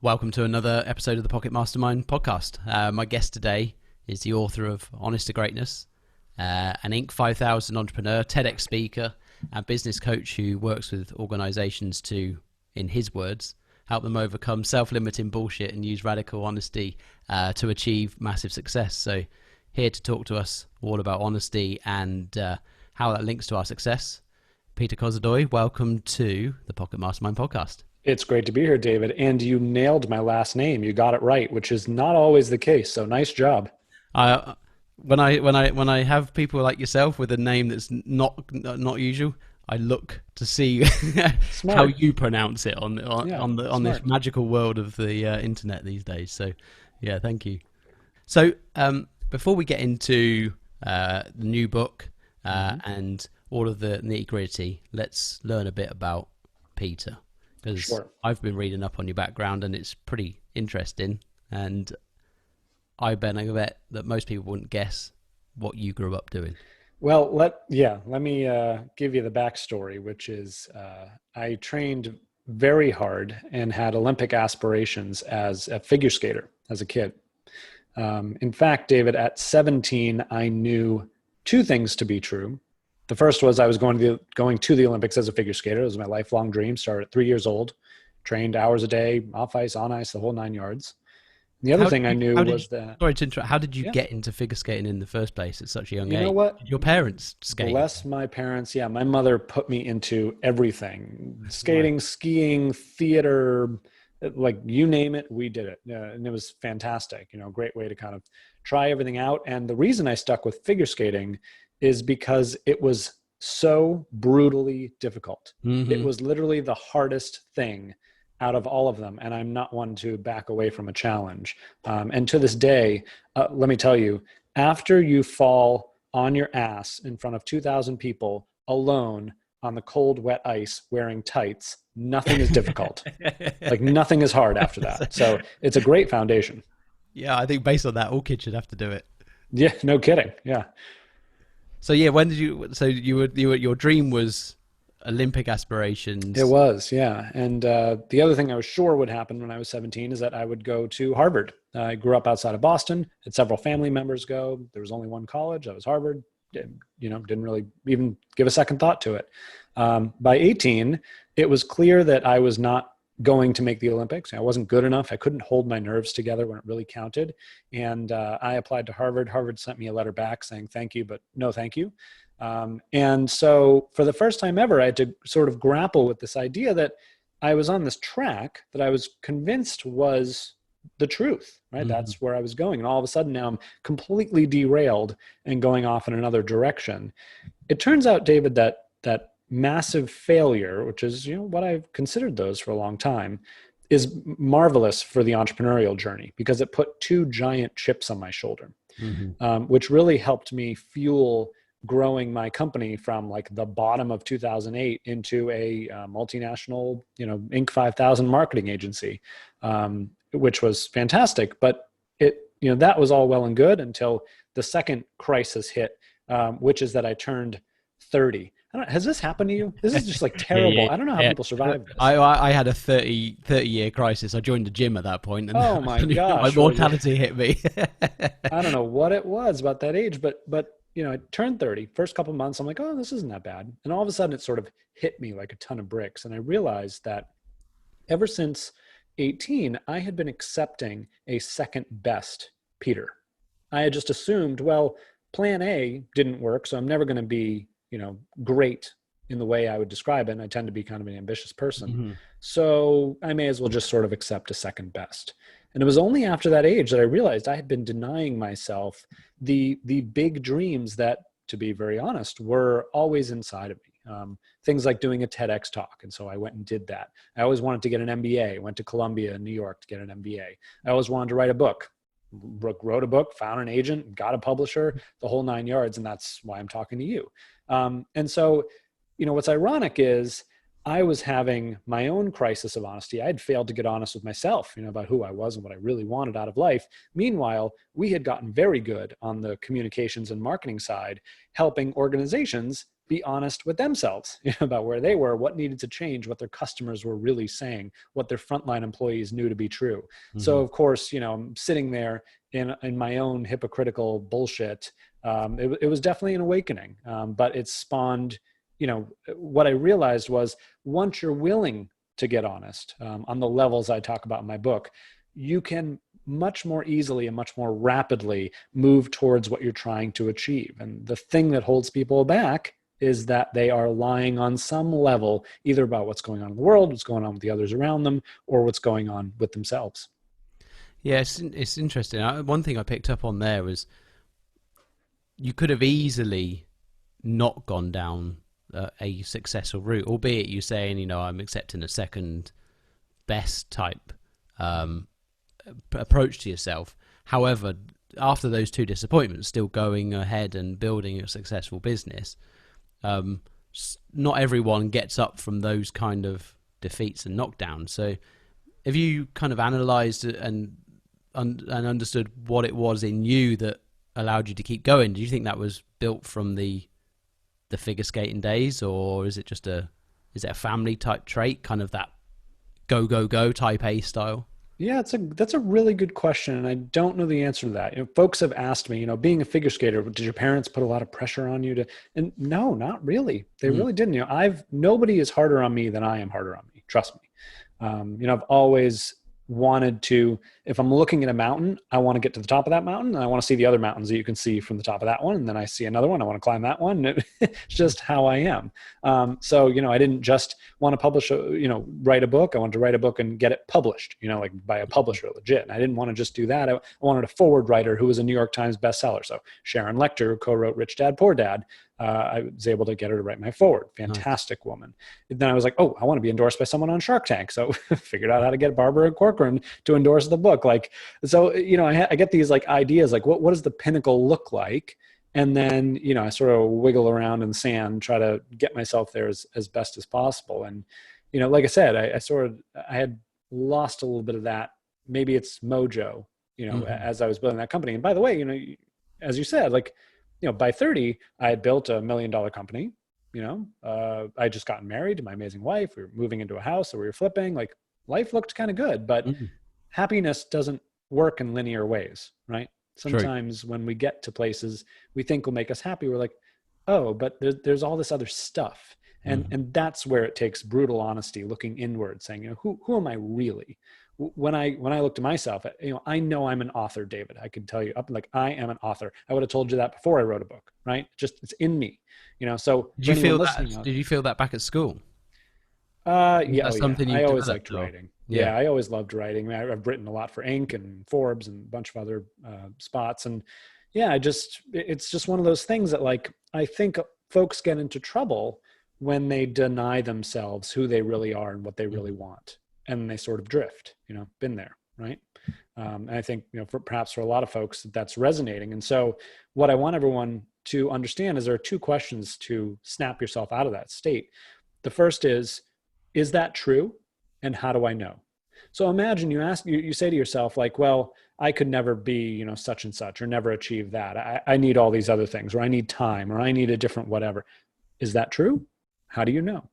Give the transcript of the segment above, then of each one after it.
Welcome to another episode of the Pocket Mastermind podcast. My guest today is the author of Honest to Greatness, an Inc. 5000 entrepreneur, TEDx speaker, and business coach who works with organizations to, in his words, help them overcome self-limiting bullshit and use radical honesty to achieve massive success. So here to talk to us all about honesty and how that links to our success, Peter Kozodoy, welcome to the Pocket Mastermind podcast. It's great to be here, David. And you nailed my last name. You got it right, which is not always the case. So nice job. When I have people like yourself with a name that's not usual, I look to see how you pronounce it on this magical world of the internet these days. So, yeah, thank you. So, before we get into the new book and all of the nitty gritty, let's learn a bit about Peter. Because I've been reading up on your background and it's pretty interesting. And I bet that most people wouldn't guess what you grew up doing. Well, let me give you the backstory, which is I trained very hard and had Olympic aspirations as a figure skater as a kid. In fact, David, at 17, I knew two things to be true. The first was I was going to the Olympics as a figure skater. It was my lifelong dream. Started at 3 years old, trained hours a day, off ice, on ice, the whole 9 yards. And the other thing I knew was that... Sorry to interrupt. How did you get into figure skating in the first place at such a young age? You know what? Did your parents skate? Bless my parents. Yeah, my mother put me into everything. Skating, skiing, theater, like you name it, we did it. And it was fantastic. Great way to kind of try everything out. And the reason I stuck with figure skating is because it was so brutally difficult. Mm-hmm. It was literally the hardest thing out of all of them. And I'm not one to back away from a challenge. And to this day, let me tell you, after you fall on your ass in front of 2,000 people alone on the cold, wet ice wearing tights, nothing is difficult. Like nothing is hard after that. So it's a great foundation. Yeah, I think based on that, all kids should have to do it. Yeah, no kidding. Yeah. So yeah, when did you? So your dream was Olympic aspirations. It was, yeah. And the other thing I was sure would happen when I was 17 is that I would go to Harvard. I grew up outside of Boston. Had several family members go. There was only one college. That was Harvard. Didn't really even give a second thought to it. By 18, it was clear that I was not going to make the Olympics. I wasn't good enough. I couldn't hold my nerves together when it really counted. And I applied to Harvard. Harvard sent me a letter back saying, thank you, but no, thank you. And so for the first time ever, I had to sort of grapple with this idea that I was on this track that I was convinced was the truth, right? Mm-hmm. That's where I was going. And all of a sudden now I'm completely derailed and going off in another direction. It turns out, David, that massive failure, which is, what I've considered those for a long time, is marvelous for the entrepreneurial journey because it put two giant chips on my shoulder, which really helped me fuel growing my company from like the bottom of 2008 into a multinational, Inc. 5000 marketing agency, which was fantastic. But that was all well and good until the second crisis hit, which is that I turned 30. Has this happened to you? This is just like terrible. Yeah. I don't know how people survive this. I had a 30 year crisis. I joined the gym at that point. And oh my gosh. My mortality hit me. I don't know what it was about that age, but I turned 30. First couple of months, I'm like, oh, this isn't that bad. And all of a sudden it sort of hit me like a ton of bricks. And I realized that ever since 18, I had been accepting a second best Peter. I had just assumed, well, plan A didn't work, so I'm never going to be great in the way I would describe it. And I tend to be kind of an ambitious person. Mm-hmm. So I may as well just sort of accept a second best. And it was only after that age that I realized I had been denying myself the big dreams that, to be very honest, were always inside of me. Things like doing a TEDx talk. And so I went and did that. I always wanted to get an MBA. Went to Columbia in New York to get an MBA. I always wanted to write a book. Wrote a book, found an agent, got a publisher, the whole 9 yards. And that's why I'm talking to you. And so, what's ironic is I was having my own crisis of honesty. I had failed to get honest with myself, about who I was and what I really wanted out of life. Meanwhile, we had gotten very good on the communications and marketing side, helping organizations be honest with themselves about where they were, what needed to change, what their customers were really saying, what their frontline employees knew to be true. So of course, I'm sitting there in my own hypocritical bullshit. It was definitely an awakening, but it spawned, what I realized was once you're willing to get honest on the levels I talk about in my book, you can much more easily and much more rapidly move towards what you're trying to achieve. And the thing that holds people back is that they are lying on some level, either about what's going on in the world, what's going on with the others around them, or what's going on with themselves. Yeah, it's interesting. One thing I picked up on there was you could have easily not gone down a successful route, albeit you saying, I'm accepting a second best type approach to yourself. However, after those two disappointments, still going ahead and building a successful business, not everyone gets up from those kind of defeats and knockdowns. So have you kind of analyzed and understood what it was in you that allowed you to keep going? Do you think that was built from the figure skating days, or is it a family type trait, kind of that go type A style? Yeah, that's a really good question, and I don't know the answer to that. Folks have asked me, being a figure skater, did your parents put a lot of pressure on you and no, not really. They really didn't. Nobody is harder on me than I am harder on me. Trust me. I've always wanted to, if I'm looking at a mountain, I want to get to the top of that mountain, and I want to see the other mountains that you can see from the top of that one. And then I see another one, I want to climb that one. It's just how I am. So, I didn't just want to publish, write a book. I wanted to write a book and get it published, like by a publisher, legit. And I didn't want to just do that. I wanted a forward writer who was a New York Times bestseller. So Sharon Lecter, who co-wrote Rich Dad, Poor Dad, I was able to get her to write my forward. Fantastic woman. And then I was like, oh, I want to be endorsed by someone on Shark Tank. So figured out how to get Barbara Corcoran to endorse the book. So, I get these ideas, what does the pinnacle look like? And then, I sort of wiggle around in the sand, try to get myself there as best as possible. And, like I said, I had lost a little bit of that. Maybe it's mojo, as I was building that company. And by the way, as you said, by 30, I had built $1 million company. I just gotten married to my amazing wife. We were moving into a house, so we were flipping. Life looked kind of good, but happiness doesn't work in linear ways, right? Sometimes when we get to places we think will make us happy, we're like, oh, but there's all this other stuff. And that's where it takes brutal honesty, looking inward, saying, who am I really? When I look to myself, I know I'm an author, David. I can tell you I am an author. I would have told you that before I wrote a book, right? It's in me, so did you feel that back at school? Yeah. Something I always liked writing. Yeah. I always loved writing. I've written a lot for Inc. and Forbes and a bunch of other spots. And yeah, it's just one of those things that I think folks get into trouble when they deny themselves who they really are and what they really want. And they sort of drift, been there. Right. And I think, perhaps for a lot of folks that's resonating. And so what I want everyone to understand is there are two questions to snap yourself out of that state. The first is that true? And how do I know? So imagine you say to yourself, well, I could never be, such and such, or never achieve that. I need all these other things, or I need time, or I need a different whatever. Is that true? How do you know?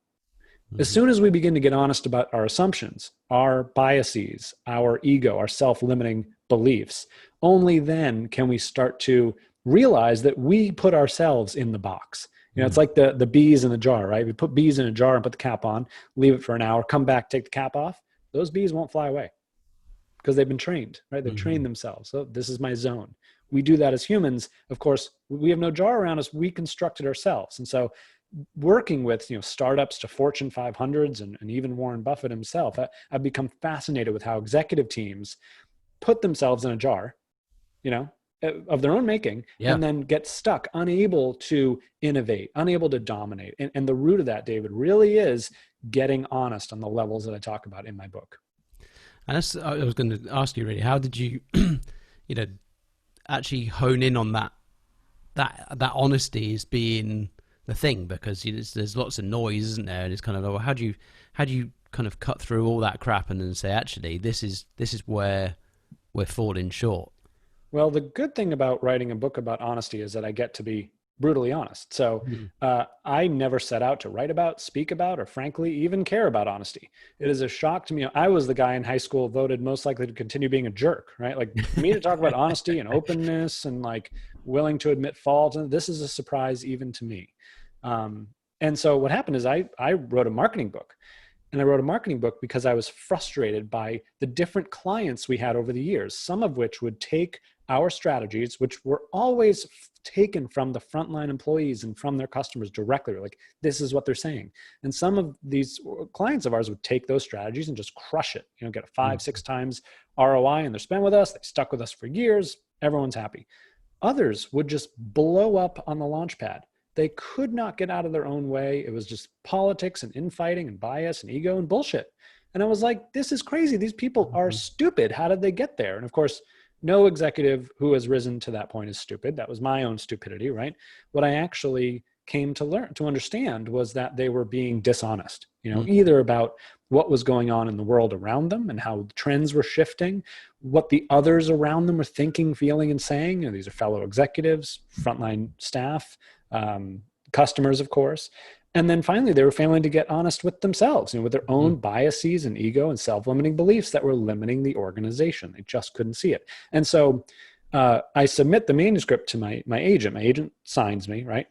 As soon as we begin to get honest about our assumptions, our biases, our ego, our self-limiting beliefs, only then can we start to realize that we put ourselves in the box. It's like the bees in the jar, right? We put bees in a jar and put the cap on, leave it for an hour, come back, take the cap off. Those bees won't fly away because they've been trained, right? They've trained themselves. So this is my zone. We do that as humans. Of course, we have no jar around us. We constructed ourselves. And so working with, startups to Fortune 500s and even Warren Buffett himself, I've become fascinated with how executive teams put themselves in a jar, of their own making, and then get stuck, unable to innovate, unable to dominate. And the root of that, David, really is getting honest on the levels that I talk about in my book. And I was going to ask you, really, how did you, actually hone in on that honesty as being the thing? Because there's lots of noise, isn't there? And it's kind of, how do you kind of cut through all that crap and then say, actually, this is where we're falling short? Well, the good thing about writing a book about honesty is that I get to be brutally honest. So I never set out to write about, speak about, or frankly, even care about honesty. It is a shock to me. I was the guy in high school voted most likely to continue being a jerk, right? Like for me to talk about honesty and openness and like willing to admit fault, and this is a surprise even to me. And so what happened is I wrote a marketing book. And I wrote a marketing book because I was frustrated by the different clients we had over the years, some of which would take our strategies, which were always taken from the frontline employees and from their customers directly. Like, this is what they're saying. And some of these clients of ours would take those strategies and just crush it, get a 5-6 times ROI in their spend with us. They stuck with us for years. Everyone's happy. Others would just blow up on the launch pad. They could not get out of their own way. It was just politics and infighting and bias and ego and bullshit. And I was like, this is crazy. These people are stupid. How did they get there? And of course, no executive who has risen to that point is stupid. That was my own stupidity, right? What I actually came to understand was that they were being dishonest, either about what was going on in the world around them and how trends were shifting, what the others around them were thinking, feeling, and saying. These are fellow executives, frontline staff, customers, of course. And then finally, they were failing to get honest with themselves, with their own biases and ego and self-limiting beliefs that were limiting the organization. They just couldn't see it. And so I submit the manuscript to my agent. My agent signs me, right?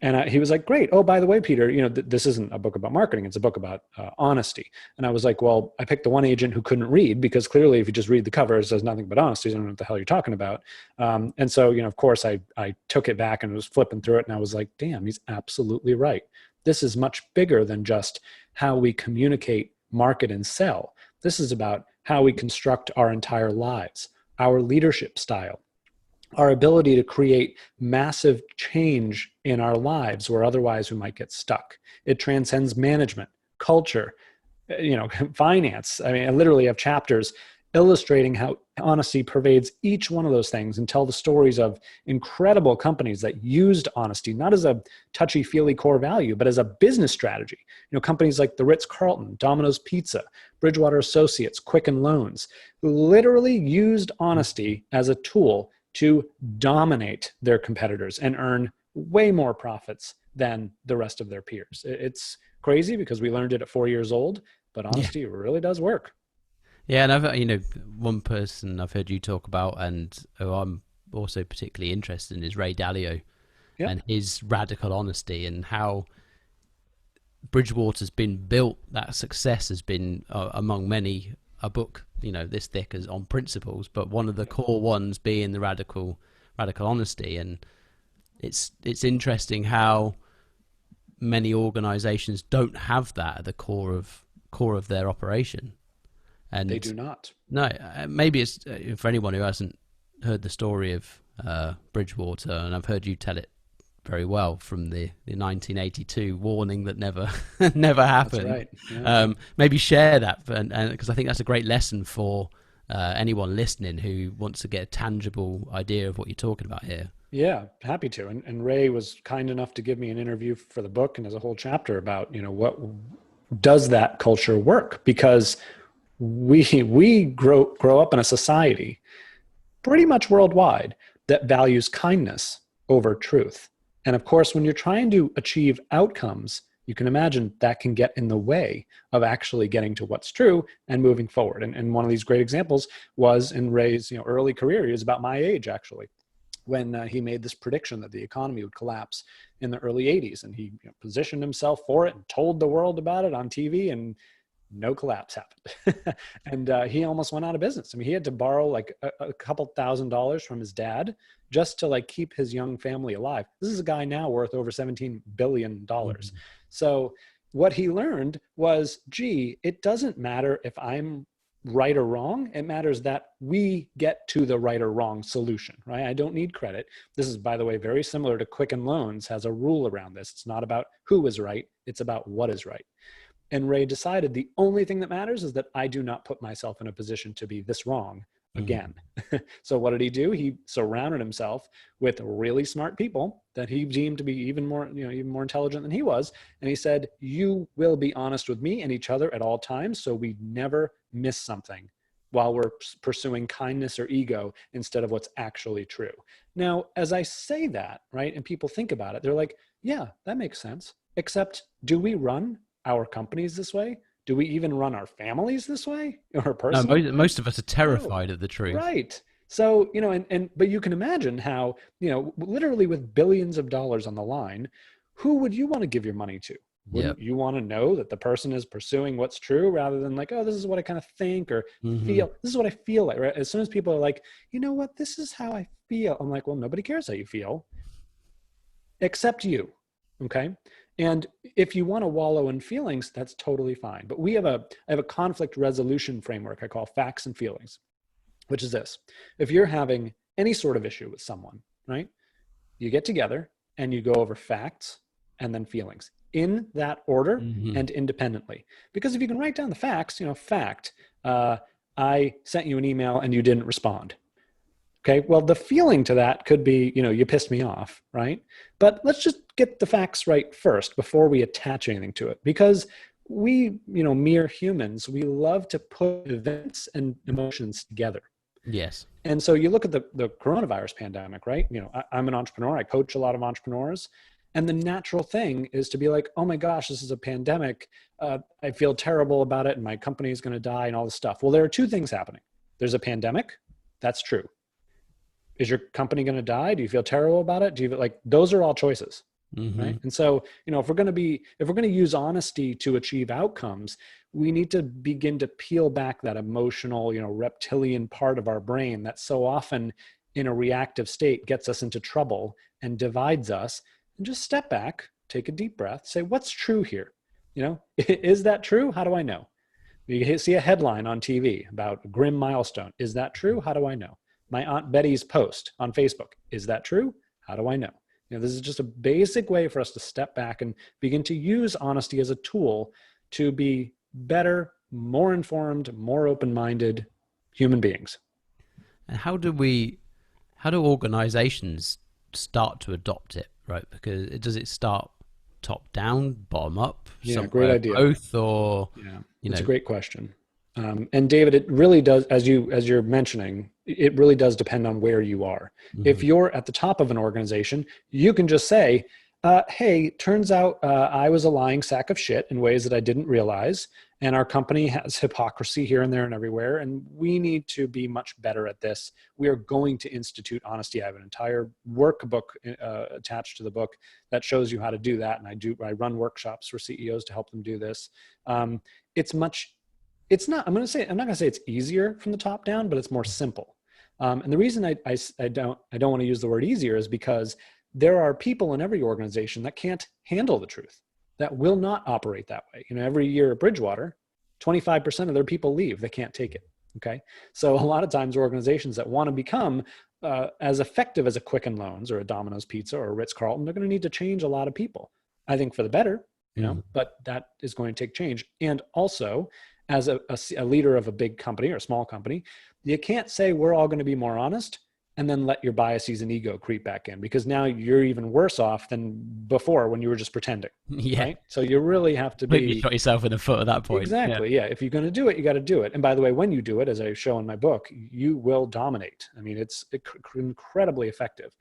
And he was like, great. Oh, by the way, Peter, this isn't a book about marketing. It's a book about honesty. And I was like, well, I picked the one agent who couldn't read, because clearly if you just read the cover, it says nothing but honesty. I don't know what the hell you're talking about. And so, of course, I took it back and was flipping through it. And I was like, damn, he's absolutely right. This is much bigger than just how we communicate, market, and sell. This is about how we construct our entire lives, our leadership style, our ability to create massive change in our lives where otherwise we might get stuck. It transcends management, culture, finance. I mean, I literally have chapters illustrating how honesty pervades each one of those things, and tell the stories of incredible companies that used honesty, not as a touchy-feely core value, but as a business strategy. Companies like the Ritz-Carlton, Domino's Pizza, Bridgewater Associates, Quicken Loans, literally used honesty as a tool to dominate their competitors and earn way more profits than the rest of their peers. It's crazy because we learned it at 4 years old, but honesty really does work. Yeah, and I've one person I've heard you talk about, and who I'm also particularly interested in, is Ray Dalio, and his radical honesty, and how Bridgewater's been built. That success has been among many a book, this thick as on principles, but one of the core ones being the radical honesty. And it's interesting how many organizations don't have that at the core of their operation. And they do not. No, maybe it's for anyone who hasn't heard the story of Bridgewater, and I've heard you tell it very well, from the 1982 warning that never happened. That's right. Yeah. Maybe share that, and because I think that's a great lesson for anyone listening who wants to get a tangible idea of what you're talking about here. Yeah, happy to. And Ray was kind enough to give me an interview for the book, and there's a whole chapter about what does that culture work, because we grow up in a society pretty much worldwide that values kindness over truth. And of course, when you're trying to achieve outcomes, you can imagine that can get in the way of actually getting to what's true and moving forward. And one of these great examples was in Ray's early career. He was about my age, actually, when he made this prediction that the economy would collapse in the early 80s. And he positioned himself for it and told the world about it on TV, and no collapse happened. And he almost went out of business. I mean, he had to borrow like a couple $1,000s from his dad just to like keep his young family alive. This is a guy now worth over $17 billion. Mm-hmm. So what he learned was, gee, it doesn't matter if I'm right or wrong. It matters that we get to the right or wrong solution, right? I don't need credit. This is, by the way, very similar to Quicken Loans has a rule around this. It's not about who is right. It's about what is right. And Ray decided the only thing that matters is that I do not put myself in a position to be this wrong again. Mm-hmm. So what did he do? He surrounded himself with really smart people that he deemed to be even more intelligent than he was. And he said, you will be honest with me and each other at all times, so we never miss something while we're pursuing kindness or ego instead of what's actually true. Now, as I say that, right, and people think about it, they're like, yeah, that makes sense. Except, do we run our companies this way? Do we even run our families this way or No, personally? most of us are No. terrified of the truth. Right. So, but you can imagine how, literally with billions of dollars on the line, who would you want to give your money to? Yep. Wouldn't you want to know that the person is pursuing what's true rather than like, oh, this is what I kind of think or feel. This is what I feel like, right? As soon as people are like, you know what, this is how I feel. I'm like, well, nobody cares how you feel except you. Okay. And if you want to wallow in feelings, that's totally fine. But I have a conflict resolution framework I call facts and feelings, which is this. If you're having any sort of issue with someone, right, you get together and you go over facts and then feelings in that order and independently. Because if you can write down the facts, fact, I sent you an email and you didn't respond. Okay, well, the feeling to that could be, you pissed me off, right? But let's just get the facts right first before we attach anything to it. Because we, mere humans, we love to put events and emotions together. Yes. And so you look at the coronavirus pandemic, right? I'm an entrepreneur. I coach a lot of entrepreneurs. And the natural thing is to be like, oh my gosh, this is a pandemic. I feel terrible about it and my company is going to die and all this stuff. Well, there are two things happening. There's a pandemic. That's true. Is your company going to die? Do you feel terrible about it? Do you like, those are all choices, right? And so, if we're going to use honesty to achieve outcomes, we need to begin to peel back that emotional, reptilian part of our brain that so often in a reactive state gets us into trouble and divides us, and just step back, take a deep breath, say, what's true here? Is that true? How do I know? You see a headline on TV about a grim milestone. Is that true? How do I know? My Aunt Betty's post on Facebook. Is that true? How do I know? This is just a basic way for us to step back and begin to use honesty as a tool to be better, more informed, more open-minded human beings. And how do organizations start to adopt it, right? Because does it start top down, bottom up? Yeah, great idea. Both, or it's a great question. And David, it really does, as you're mentioning, it really does depend on where you are. If you're at the top of an organization, you can just say, hey, turns out I was a lying sack of shit in ways that I didn't realize. And our company has hypocrisy here and there and everywhere. And we need to be much better at this. We are going to institute honesty. I have an entire workbook attached to the book that shows you how to do that. And I run workshops for CEOs to help them do this. It's not, I'm not going to say it's easier from the top down, but it's more simple. And the reason I don't want to use the word easier is because there are people in every organization that can't handle the truth, that will not operate that way. Every year at Bridgewater, 25% of their people leave. They can't take it. Okay. So a lot of times organizations that want to become as effective as a Quicken Loans or a Domino's Pizza or a Ritz-Carlton, they're going to need to change a lot of people. I think for the better, but that is going to take change. And also, as a leader of a big company or a small company, you can't say we're all going to be more honest and then let your biases and ego creep back in, because now you're even worse off than before when you were just pretending. Yeah. Right? So you really have to You shot yourself in the foot at that point. Exactly. Yeah. If you're going to do it, you got to do it. And by the way, when you do it, as I show in my book, you will dominate. I mean, it's incredibly effective.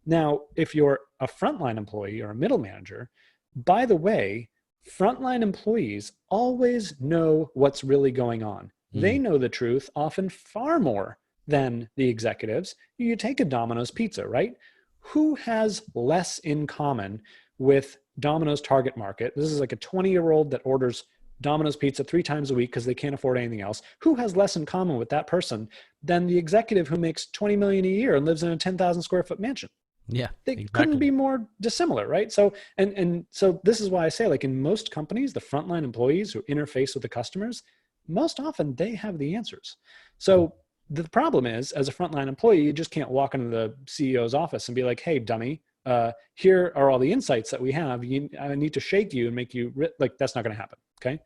Now, if you're a frontline employee or a middle manager, by the way, frontline employees always know what's really going on. They know the truth often far more than the executives. You take a Domino's Pizza, right? Who has less in common with Domino's target market? This is like a 20-year-old that orders Domino's Pizza 3 times a week because they can't afford anything else. Who has less in common with that person than the executive who makes $20 million a year and lives in a 10,000 square foot mansion? Yeah, they couldn't be more dissimilar, right? So, and so this is why I say, like, in most companies, the frontline employees who interface with the customers, most often they have the answers. So the problem is, as a frontline employee, you just can't walk into the CEO's office and be like, hey, dummy, here are all the insights that we have. I need to shake you and make you, like, that's not going to happen, okay?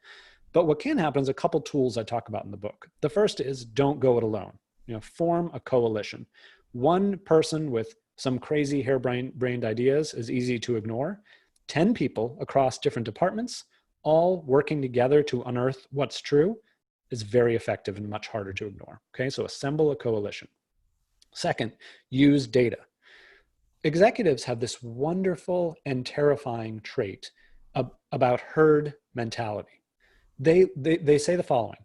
But what can happen is a couple tools I talk about in the book. The first is don't go it alone. Form a coalition. One person with some crazy harebrained ideas is easy to ignore. 10 people across different departments, all working together to unearth what's true, is very effective and much harder to ignore. Okay, so assemble a coalition. Second, use data. Executives have this wonderful and terrifying trait about herd mentality. They say the following: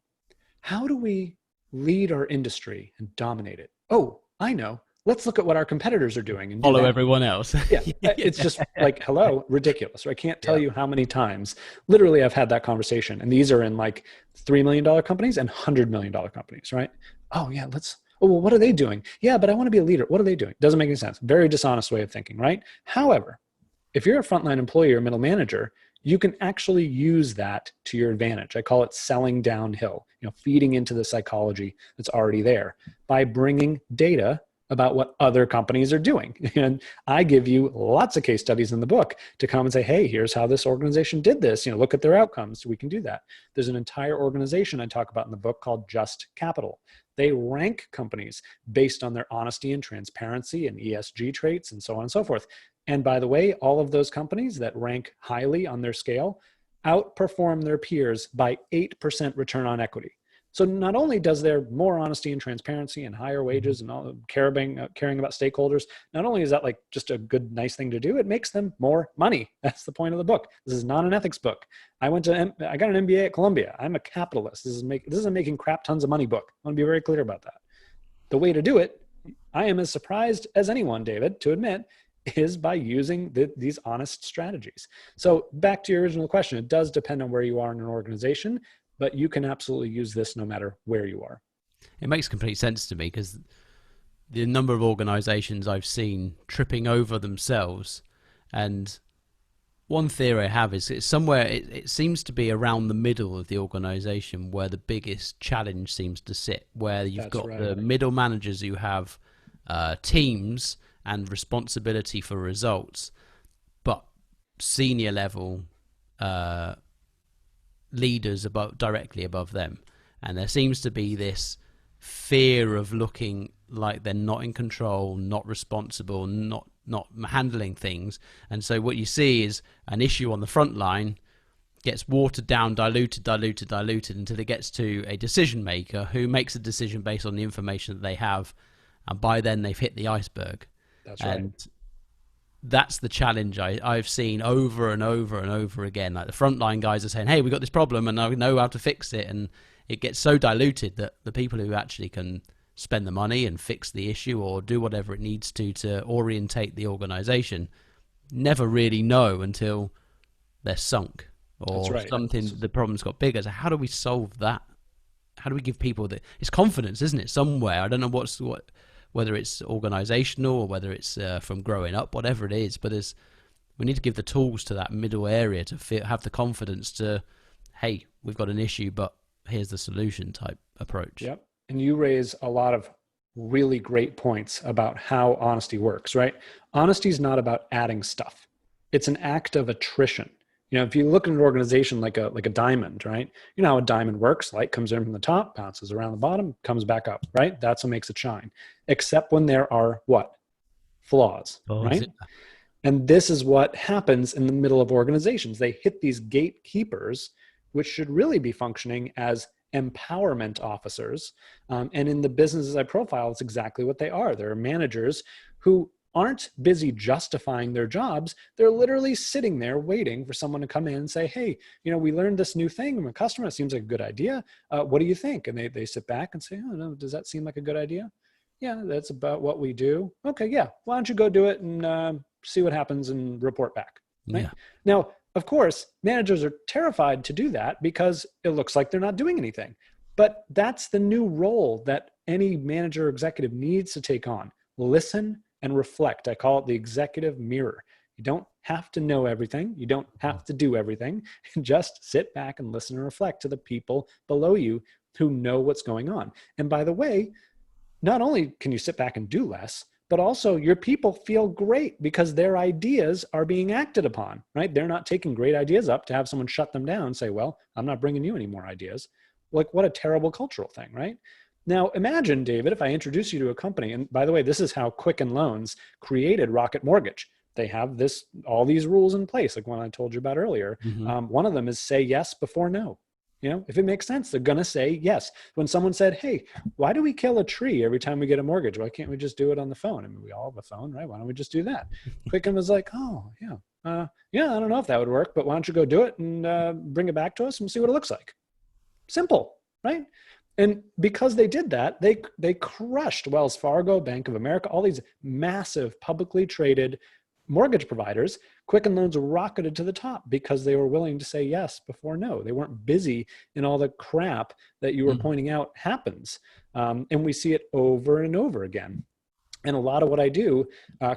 how do we lead our industry and dominate it? Oh, I know. Let's look at what our competitors are doing and follow everyone else. Yeah, it's just like, hello, ridiculous. I can't tell you how many times, literally, I've had that conversation. And these are in like $3 million companies and $100 million companies, right? Oh, yeah, oh, well, what are they doing? Yeah, but I want to be a leader. What are they doing? Doesn't make any sense. Very dishonest way of thinking, right? However, if you're a frontline employee or middle manager, you can actually use that to your advantage. I call it selling downhill, feeding into the psychology that's already there by bringing data about what other companies are doing. And I give you lots of case studies in the book to come and say, hey, here's how this organization did this. Look at their outcomes. We can do that. There's an entire organization I talk about in the book called Just Capital. They rank companies based on their honesty and transparency and ESG traits and so on and so forth. And by the way, all of those companies that rank highly on their scale outperform their peers by 8% return on equity. So not only does there more honesty and transparency and higher wages and all caring about stakeholders, not only is that like just a good, nice thing to do, it makes them more money. That's the point of the book. This is not an ethics book. I got an MBA at Columbia. I'm a capitalist. This is a making crap tons of money book. I want to be very clear about that. The way to do it, I am as surprised as anyone, David, to admit, is by using these honest strategies. So back to your original question, it does depend on where you are in an organization, but you can absolutely use this no matter where you are. It makes complete sense to me, because the number of organizations I've seen tripping over themselves, and one theory I have is it's somewhere, it seems to be around the middle of the organization where the biggest challenge seems to sit, where you've got the middle managers who have teams and responsibility for results, but senior level leaders directly above them, and there seems to be this fear of looking like they're not in control, not responsible, not handling things. And so what you see is an issue on the front line gets watered down, diluted until it gets to a decision maker who makes a decision based on the information that they have, and by then they've hit the iceberg. That's right. And that's the challenge I've seen over and over and over again. Like the frontline guys are saying, hey, we got this problem and I know how to fix it. And it gets so diluted that the people who actually can spend the money and fix the issue or do whatever it needs to orientate the organization never really know until they're sunk or something, the problem's got bigger. So how do we solve that? How do we give people it's confidence, isn't it? Somewhere. I don't know whether it's organizational or whether it's from growing up, whatever it is, but we need to give the tools to that middle area to have the confidence to, hey, we've got an issue, but here's the solution type approach. Yep. And you raise a lot of really great points about how honesty works, right? Honesty is not about adding stuff. It's an act of attrition. If you look at an organization like a diamond, right? You know how a diamond works. Light comes in from the top, bounces around the bottom, comes back up, right? That's what makes it shine. Except when there are what? Flaws, right? And this is what happens in the middle of organizations. They hit these gatekeepers, which should really be functioning as empowerment officers. And in the businesses I profile, it's exactly what they are. They're managers who aren't busy justifying their jobs. They're literally sitting there waiting for someone to come in and say, hey, we learned this new thing from a customer. It seems like a good idea. What do you think? And they sit back and say, oh, no, does that seem like a good idea? Yeah, that's about what we do. Okay, yeah. Why don't you go do it and see what happens and report back? Right? Yeah. Now, of course, managers are terrified to do that because it looks like they're not doing anything. But that's the new role that any manager or executive needs to take on. Listen and reflect. I call it the executive mirror. You don't have to know everything. You don't have to do everything. Just sit back and listen and reflect to the people below you who know what's going on. And by the way, not only can you sit back and do less, but also your people feel great because their ideas are being acted upon, right? They're not taking great ideas up to have someone shut them down and say, well, I'm not bringing you any more ideas. Like, what a terrible cultural thing, right? Now, imagine, David, if I introduce you to a company, and by the way, this is how Quicken Loans created Rocket Mortgage. They have all these rules in place, like one I told you about earlier. Mm-hmm. One of them is say yes before no. If it makes sense, they're going to say yes. When someone said, hey, why do we kill a tree every time we get a mortgage? Why can't we just do it on the phone? I mean, we all have a phone, right? Why don't we just do that? Quicken was like, oh, yeah. Yeah, I don't know if that would work, but why don't you go do it and bring it back to us and see what it looks like? Simple, right? And because they did that, they crushed Wells Fargo, Bank of America, all these massive publicly traded mortgage providers. Quicken Loans rocketed to the top because they were willing to say yes before no. They weren't busy in all the crap that you were pointing out happens. And we see it over and over again. And a lot of what I do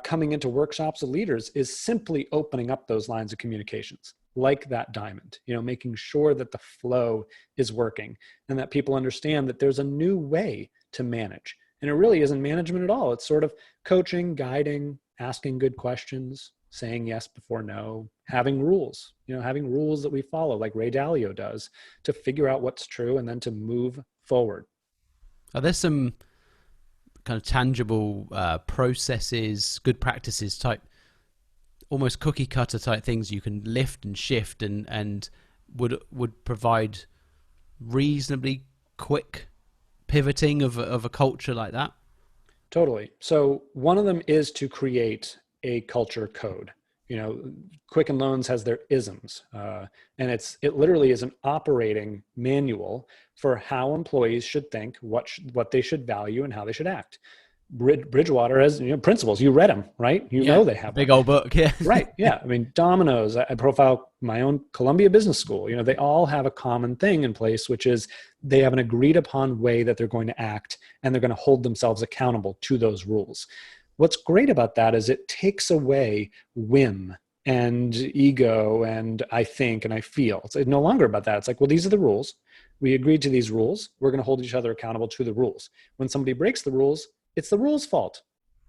coming into workshops of leaders is simply opening up those lines of communications like that diamond, making sure that the flow is working and that people understand that there's a new way to manage. And it really isn't management at all. It's sort of coaching, guiding, asking good questions, saying yes before no, having rules, having rules that we follow like Ray Dalio does to figure out what's true and then to move forward. Are there some kind of tangible processes, good practices type, almost cookie cutter type things you can lift and shift and would provide reasonably quick pivoting of a culture like that? Totally. So one of them is to create a culture code. Quicken Loans has their isms, and it literally is an operating manual for how employees should think, what they should value, and how they should act. Bridgewater has principles. You read them, right? They have big old book. Yeah. Right. Yeah. I mean, Domino's, I profile my own Columbia Business School. They all have a common thing in place, which is they have an agreed upon way that they're going to act, and they're going to hold themselves accountable to those rules. What's great about that is it takes away whim and ego and I think and I feel. It's no longer about that. It's like, well, these are the rules. We agreed to these rules. We're going to hold each other accountable to the rules. When somebody breaks the rules, it's the rules' fault.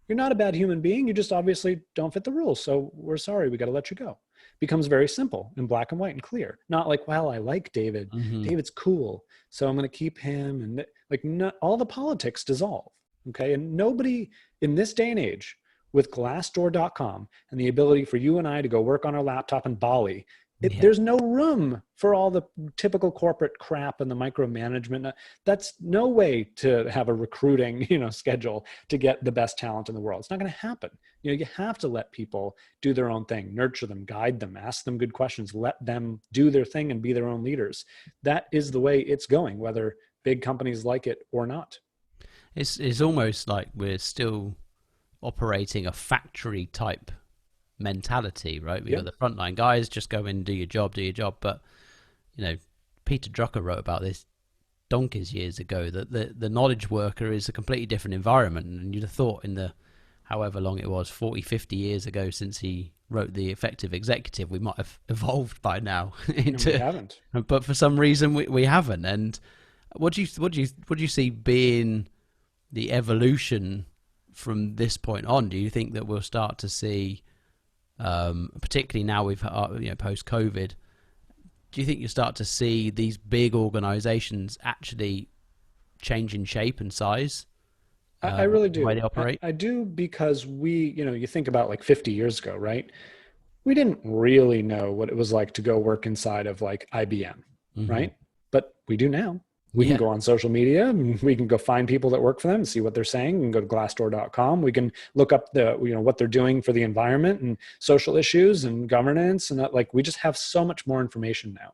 You're not a bad human being. You just obviously don't fit the rules. So we're sorry. We got to let you go. Becomes very simple and black and white and clear. Not like, well, I like David. David's cool, so I'm going to keep him. And not all the politics dissolve. Okay. And nobody in this day and age with glassdoor.com and the ability for you and I to go work on our laptop in Bali, there's no room for all the typical corporate crap and the micromanagement. That's no way to have a recruiting, schedule to get the best talent in the world. It's not going to happen. You have to let people do their own thing, nurture them, guide them, ask them good questions, let them do their thing and be their own leaders. That is the way it's going, whether big companies like it or not. It's almost like we're still operating a factory type mentality, right? We've got the frontline guys, just go in, do your job. But Peter Drucker wrote about this donkeys years ago, that the knowledge worker is a completely different environment. And you'd have thought in the however long it was, 40, 50 years ago since he wrote The Effective Executive, we might have evolved by now. We haven't. But for some reason we haven't. And what do you see being the evolution from this point on? Do you think that we'll start to see, particularly now we've post-COVID, do you think you start to see these big organizations actually change in shape and size? I really do. The way they operate? I do, because you think about like 50 years ago, right? We didn't really know what it was like to go work inside of like IBM, right? But we do now. We can go on social media and we can go find people that work for them and see what they're saying. We can go to glassdoor.com. We can look up what they're doing for the environment and social issues and governance. And that, we just have so much more information now,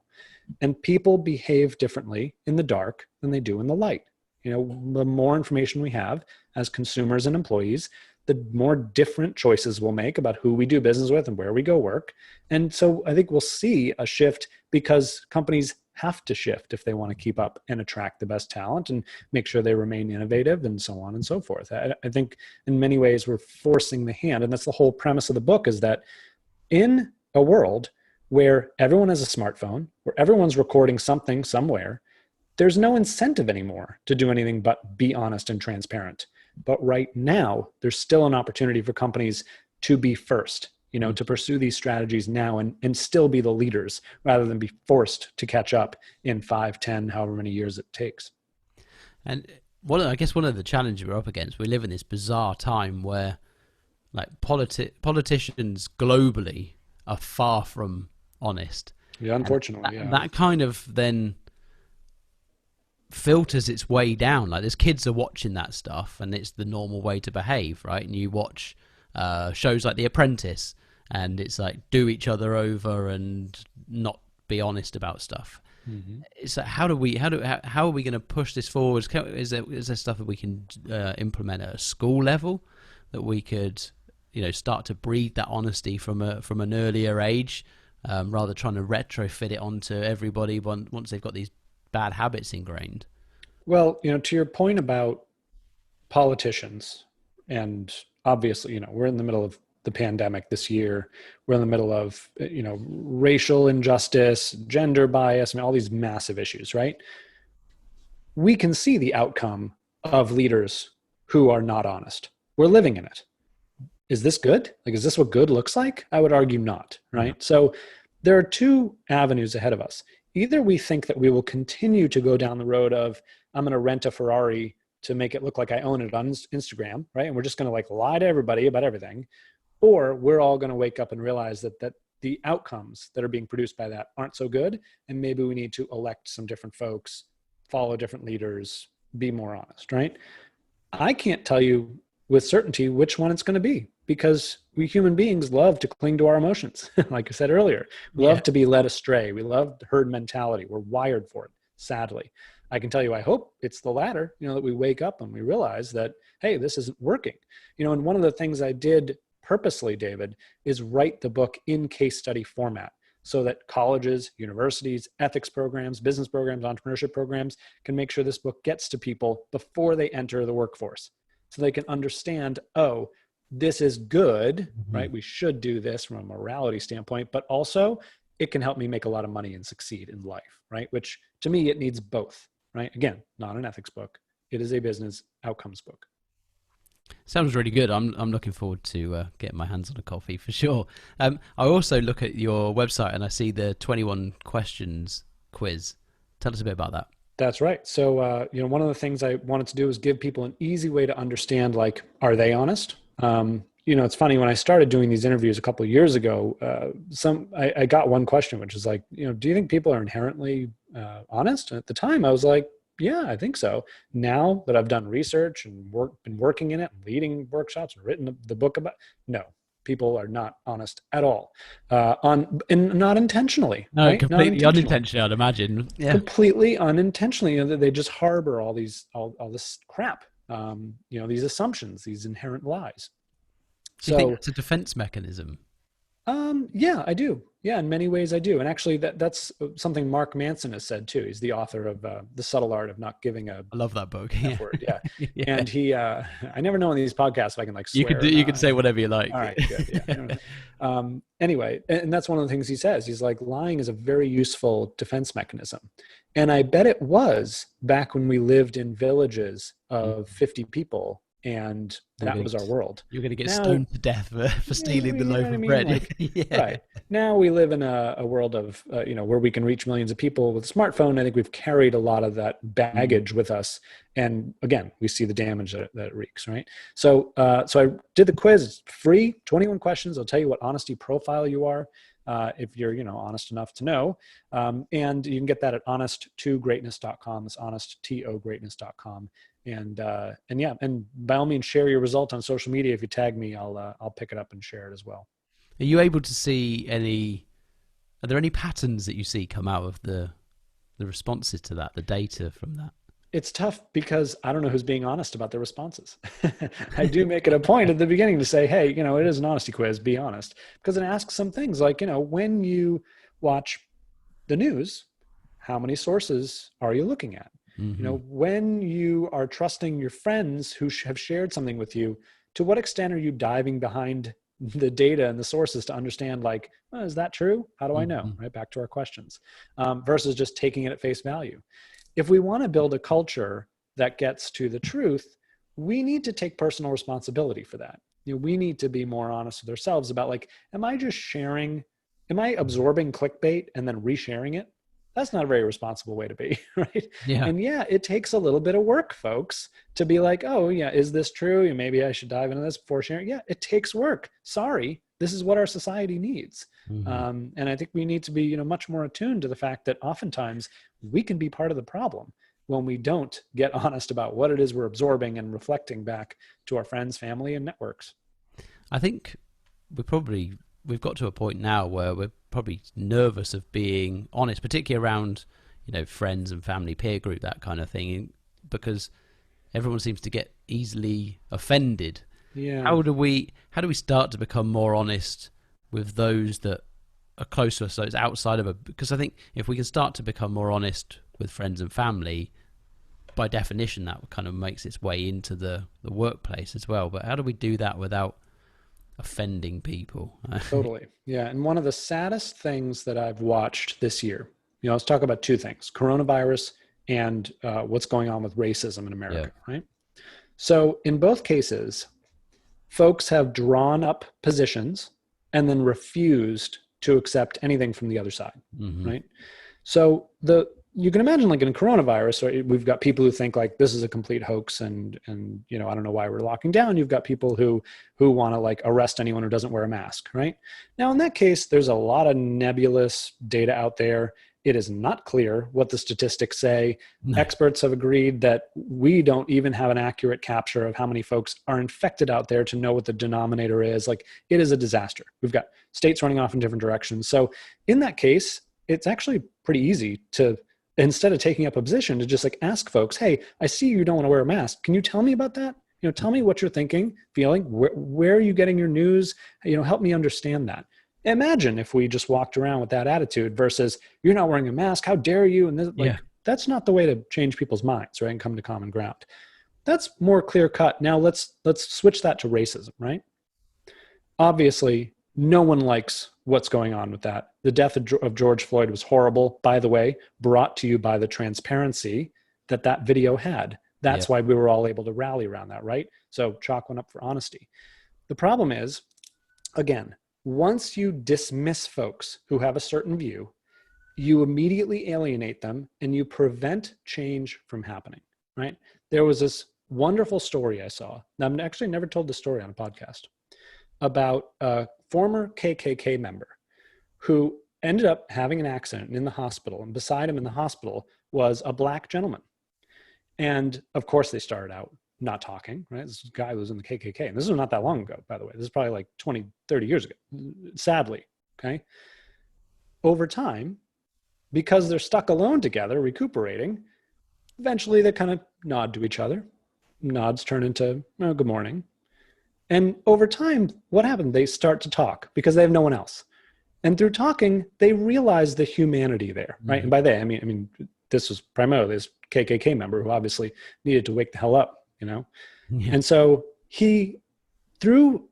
and people behave differently in the dark than they do in the light. The more information we have as consumers and employees, the more different choices we'll make about who we do business with and where we go work. And so I think we'll see a shift, because companies have to shift if they want to keep up and attract the best talent and make sure they remain innovative and so on and so forth. I think in many ways we're forcing the hand. And that's the whole premise of the book, is that in a world where everyone has a smartphone, where everyone's recording something somewhere, there's no incentive anymore to do anything but be honest and transparent. But right now, there's still an opportunity for companies to be first, to pursue these strategies now and still be the leaders, rather than be forced to catch up in 5, 10, however many years it takes. And I guess one of the challenges we're up against, we live in this bizarre time where politicians globally are far from honest. Yeah, unfortunately. That kind of then filters its way down. Like, there's kids are watching that stuff, and it's the normal way to behave, right? And you watch shows like The Apprentice, and it's like do each other over and not be honest about stuff. Mm-hmm. It's like, how are we going to push this forward? Is there stuff that we can implement at a school level that we could, start to breed that honesty from an earlier age, rather than trying to retrofit it onto everybody once they've got these bad habits ingrained? Well, to your point about politicians, and obviously, we're in the middle of the pandemic this year. We're in the middle of, racial injustice, gender bias, all these massive issues, right? We can see the outcome of leaders who are not honest. We're living in it. Is this good? Like, is this what good looks like? I would argue not, right? Mm-hmm. So there are two avenues ahead of us. Either we think that we will continue to go down the road of, I'm going to rent a Ferrari to make it look like I own it on Instagram, right? And we're just going to lie to everybody about everything. Or we're all going to wake up and realize that the outcomes that are being produced by that aren't so good. And maybe we need to elect some different folks, follow different leaders, be more honest, right? I can't tell you with certainty which one it's going to be, because we human beings love to cling to our emotions. Like I said earlier, we love to be led astray. We love herd mentality. We're wired for it, sadly. I can tell you, I hope it's the latter, that we wake up and we realize that, hey, this isn't working. And one of the things I did purposely, David, is write the book in case study format so that colleges, universities, ethics programs, business programs, entrepreneurship programs can make sure this book gets to people before they enter the workforce, so they can understand, oh, this is good, right? We should do this from a morality standpoint, but also it can help me make a lot of money and succeed in life, right? Which to me, it needs both, right? Again, not an ethics book. It is a business outcomes book. Sounds really good. I'm looking forward to getting my hands on a copy for sure. I also look at your website and I see the 21 questions quiz. Tell us a bit about that. That's right. So, one of the things I wanted to do is give people an easy way to understand, are they honest? It's funny, when I started doing these interviews a couple of years ago, I got one question, which is do you think people are inherently honest? And at the time I was like, yeah, I think so. Now that I've done research and been working in it, and leading workshops and written the book about, no, people are not honest at all, and not intentionally. No, right? completely unintentionally, I'd imagine. Yeah. Completely unintentionally. They just harbor all this crap, these assumptions, these inherent lies. Do you think it's a defense mechanism? Yeah, I do. Yeah, in many ways I do. And actually that's something Mark Manson has said too. He's the author of The Subtle Art of Not Giving a I love that book. Word. Yeah. Yeah. And he, I never know in these podcasts if I can swear. You can say whatever you like. All right, good. Yeah. Anyway, and that's one of the things he says. He's like, lying is a very useful defense mechanism. And I bet it was back when we lived in villages of 50 people. And that was our world. You're going to get stoned to death for stealing the loaf of bread. Right. Now we live in a world of, where we can reach millions of people with a smartphone. I think we've carried a lot of that baggage with us. And again, we see the damage that it wreaks, right? So I did the quiz. It's free, 21 questions. I'll tell you what honesty profile you are, if you're, honest enough to know. And you can get that at honest2greatness.com. It's honest2greatness.com. And by all means, share your result on social media. If you tag me, I'll pick it up and share it as well. Are you able to see are there any patterns that you see come out of the responses to that, the data from that? It's tough because I don't know who's being honest about their responses. I do make it a point at the beginning to say, hey, it is an honesty quiz, be honest. Because it asks some things like, when you watch the news, how many sources are you looking at? Mm-hmm. When you are trusting your friends who have shared something with you, to what extent are you diving behind the data and the sources to understand is that true? How do I know? Right. Back to our questions, versus just taking it at face value. If we want to build a culture that gets to the truth, we need to take personal responsibility for that. We need to be more honest with ourselves about am I absorbing clickbait and then resharing it? That's not a very responsible way to be, right? Yeah. And it takes a little bit of work, folks, to be oh yeah, is this true? Maybe I should dive into this before sharing. Yeah, it takes work. Sorry, this is what our society needs. Mm-hmm. And I think we need to be, much more attuned to the fact that oftentimes we can be part of the problem. when we don't get honest about what it is we're absorbing and reflecting back to our friends, family, and networks. I think we've got to a point now where we're probably nervous of being honest, particularly around, friends and family, peer group, that kind of thing, because everyone seems to get easily offended. Yeah. How do we start to become more honest with those that are close to us, so it's outside of because I think if we can start to become more honest with friends and family, by definition that kind of makes its way into the workplace as well. But how do we do that without offending people? Totally. Yeah. And one of the saddest things that I've watched this year, let's talk about two things: coronavirus and what's going on with racism in America, right? So in both cases, folks have drawn up positions and then refused to accept anything from the other side, right? So you can imagine, like in coronavirus, right, we've got people who think like this is a complete hoax, and I don't know why we're locking down. You've got people who want to like arrest anyone who doesn't wear a mask, right? Now in that case, there's a lot of nebulous data out there. It is not clear what the statistics say. No. Experts have agreed that we don't even have an accurate capture of how many folks are infected out there to know what the denominator is. Like, it is a disaster. We've got states running off in different directions. So in that case, it's actually pretty easy to, instead of taking up a position, to just like ask folks, hey, I see you don't want to wear a mask. Can you tell me about that? Tell me what you're thinking, feeling, where are you getting your news? Help me understand that. Imagine if we just walked around with that attitude versus, you're not wearing a mask, how dare you? And that's not the way to change people's minds, right? And come to common ground. That's more clear cut. Now let's switch that to racism, right? Obviously, no one likes what's going on with that. The death of George Floyd was horrible, by the way, brought to you by the transparency that video had. That's why we were all able to rally around that, right? So chalk one up for honesty. The problem is, again, once you dismiss folks who have a certain view, you immediately alienate them and you prevent change from happening, right? There was this wonderful story I saw. Now, I've actually never told this story on a podcast, about a former KKK member who ended up having an accident in the hospital, and beside him in the hospital was a black gentleman. And of course they started out not talking, right? This guy was in the KKK. And this was not that long ago, by the way. This is probably like 20, 30 years ago, sadly, okay? Over time, because they're stuck alone together, recuperating, eventually they kind of nod to each other. Nods turn into, oh, good morning. And over time, what happened? They start to talk because they have no one else. And through talking, they realize the humanity there, right? And by they, I mean, this was primarily this KKK member who obviously needed to wake the hell up, And so he, through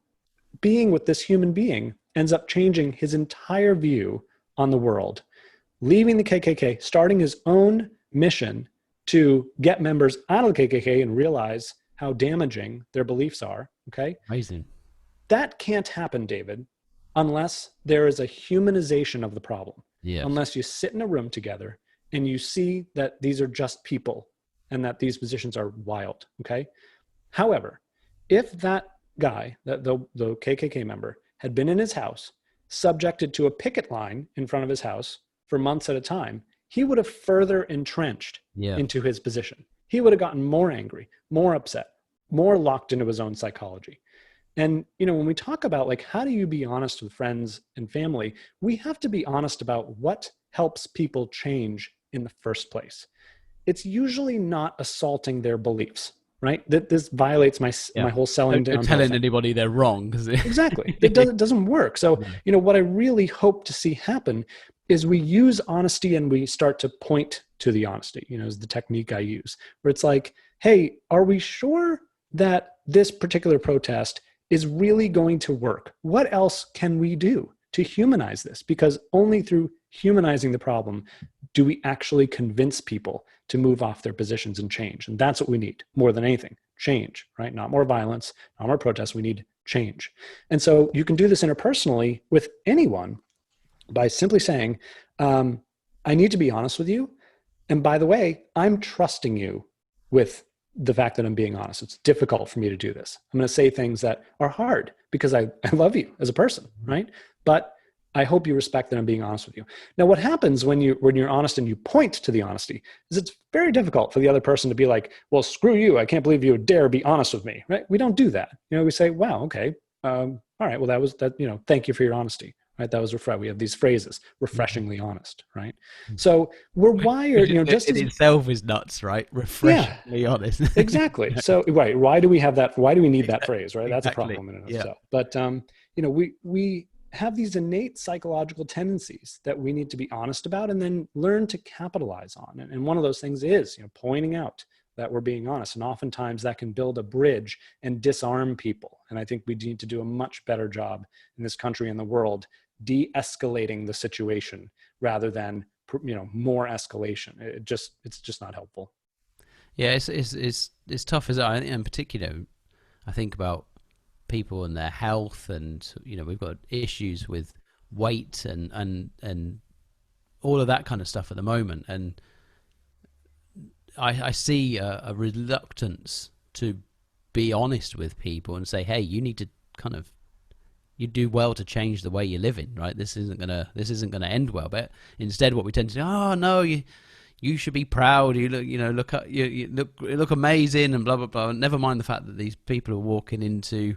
being with this human being, ends up changing his entire view on the world, leaving the KKK, starting his own mission to get members out of the KKK and realize how damaging their beliefs are, okay? Amazing. That can't happen, David, unless there is a humanization of the problem. Yes. Unless you sit in a room together and you see that these are just people and that these positions are wild, okay? However, if that guy, the KKK member, had been in his house, subjected to a picket line in front of his house for months at a time, he would have further entrenched into his position. He would have gotten more angry, more upset, more locked into his own psychology. And, when we talk about like, how do you be honest with friends and family, we have to be honest about what helps people change in the first place. It's usually not assaulting their beliefs, right? That this violates my whole selling down. Telling anybody they're wrong. Exactly. It doesn't work. So, what I really hope to see happen is we use honesty and we start to point to the honesty, is the technique I use, where it's like, hey, are we sure that this particular protest is really going to work? What else can we do to humanize this? Because only through humanizing the problem do we actually convince people to move off their positions and change. And that's what we need more than anything, change, right? Not more violence, not more protests, we need change. And so you can do this interpersonally with anyone by simply saying, I need to be honest with you. And by the way, I'm trusting you with the fact that I'm being honest. It's difficult for me to do this. I'm going to say things that are hard because I love you as a person, right? But I hope you respect that I'm being honest with you. Now, what happens when you're honest and you point to the honesty is it's very difficult for the other person to be like, well, screw you. I can't believe you would dare be honest with me, right? We don't do that. We say, wow, okay. All right. Well, that was that, thank you for your honesty, right? That was refresh. We have these phrases, refreshingly honest, right? So we're wired, just it as itself is nuts, right? Refreshingly honest. Exactly. So, right. Why do we have that? Why do we need that Exactly. phrase, right? That's a problem in and of Yeah. itself. But, we have these innate psychological tendencies that we need to be honest about and then learn to capitalize on. And one of those things is, pointing out that we're being honest. And oftentimes that can build a bridge and disarm people. And I think we need to do a much better job in this country and the world de-escalating the situation rather than, more escalation. It's just not helpful. Yeah, it's tough, as in particular. I think about people and their health, and we've got issues with weight and all of that kind of stuff at the moment, and I see a reluctance to be honest with people and say, hey, you need to you do well to change the way you're living, right? This isn't gonna end well. But instead, what we tend to do, oh no, you should be proud. You look, you look amazing, and blah blah blah. And never mind the fact that these people are walking into